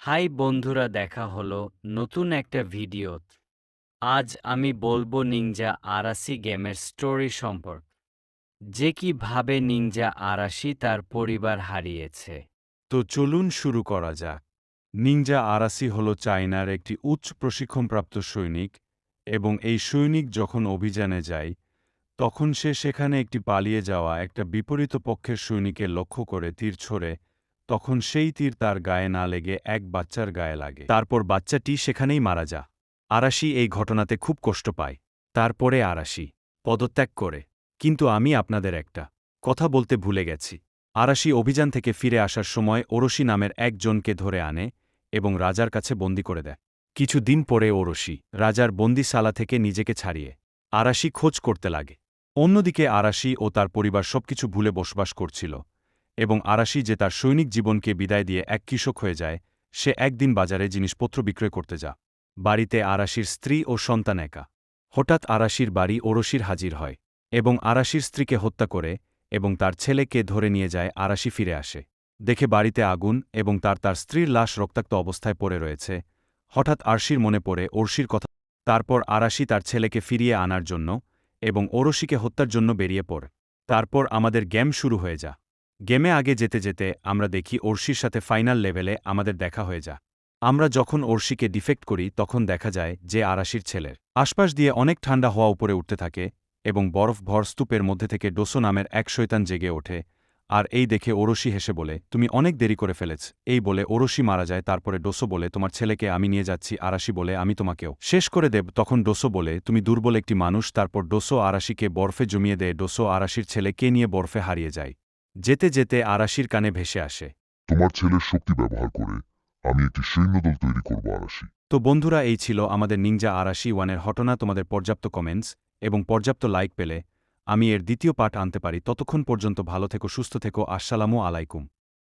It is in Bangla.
হাই বন্ধুরা, দেখা হলো নতুন একটা ভিডিও। আজ আমি বলবো নিনজা আরাশি গেমের স্টোরি সম্পর্কে, যে কিভাবে নিনজা আরাশি তার পরিবার হারিয়েছে। তো চলুন শুরু করা যাক। নিনজা আরাশি হল চায়নার একটি উচ্চ প্রশিক্ষণপ্রাপ্ত সৈনিক এবং এই সৈনিক যখন অভিযানে যায় তখন সে সেখানে একটি পালিয়ে যাওয়া একটা বিপরীত পক্ষের সৈনিকের লক্ষ্য করে তীর ছোড়ে। তখন সেই তীর তার গায়ে না লেগে এক বাচ্চার গায়ে লাগে। তারপর বাচ্চাটি সেখানেই মারা যায়। আরাশি এই ঘটনাতে খুব কষ্ট পায়। তারপরে আরাশি পদত্যাগ করে। কিন্তু আমি আপনাদের একটা কথা বলতে ভুলে গেছি। আরাশি অভিযান থেকে ফিরে আসার সময় ওরশি নামের একজনকে ধরে আনে এবং রাজার কাছে বন্দী করে দেয়। কিছু দিন পরে ওরশি রাজার বন্দিশালা থেকে নিজেকে ছাড়িয়ে আরাশি খোঁজ করতে লাগে। অন্যদিকে আরাশি ও তার পরিবার সবকিছু ভুলে বসবাস করছিল এবং আরাশি যে তার সৈনিক জীবনকে বিদায় দিয়ে এক কৃষক হয়ে যায়, সে একদিন বাজারে জিনিসপত্র বিক্রয় করতে যা। বাড়িতে আরাশির স্ত্রী ও সন্তান একা। হঠাৎ আরাশির বাড়ি ওরশির হাজির হয় এবং আরাশির স্ত্রীকে হত্যা করে এবং তার ছেলেকে ধরে নিয়ে যায়। আরাশি ফিরে আসে, দেখে বাড়িতে আগুন এবং তার স্ত্রীর লাশ রক্তাক্ত অবস্থায় পড়ে রয়েছে। হঠাৎ আরশির মনে পড়ে ওরশির কথা। তারপর আরাশি তার ছেলেকে ফিরিয়ে আনার জন্য এবং ওরশিকে হত্যার জন্য বেরিয়ে পড়ে। তারপর আমাদের গেম শুরু হয়ে যা। গেমে আগে যেতে যেতে আমরা দেখি ওরশির সাথে ফাইনাল লেভেলে আমাদের দেখা হয়ে যা। আমরা যখন ওরশিকে ডিফেক্ট করি তখন দেখা যায় যে আরাশির ছেলের আশপাশ দিয়ে অনেক ঠান্ডা হওয়া উপরে উঠতে থাকে এবং বরফ ভর স্তূপের মধ্যে থেকে ডোসো নামের এক শয়তান জেগে ওঠে। আর এই দেখে ওরশি হেসে বলে, তুমি অনেক দেরি করে ফেলেছ। এই বলে ওরশি মারা যায়। তারপরে ডোসো বলে, তোমার ছেলেকে আমি নিয়ে যাচ্ছি। আরাশি বলে, আমি তোমাকেও শেষ করে দেব। তখন ডোসো বলে, তুমি দুর্বল একটি মানুষ। তারপর ডোসো আরাশিকে বরফে জমিয়ে দেয়। ডোসো আরাশির ছেলেকে নিয়ে বরফে হারিয়ে যায়। যেতে যেতে আরাশির কানে ভেসে আসে, তোমার ছেলের শক্তি ব্যবহার করে আমি একটি সৈন্যদল তৈরি করব আরাশি। তো বন্ধুরা, এই ছিল আমাদের নিনজা আরাশি 1-এর ঘটনা। তোমাদের পর্যাপ্ত কমেন্টস এবং পর্যাপ্ত লাইক পেলে আমি এর দ্বিতীয় পার্ট আনতে পারি। ততক্ষণ পর্যন্ত ভালো থেকো, সুস্থ থেকো। আসসালামু আলাইকুম।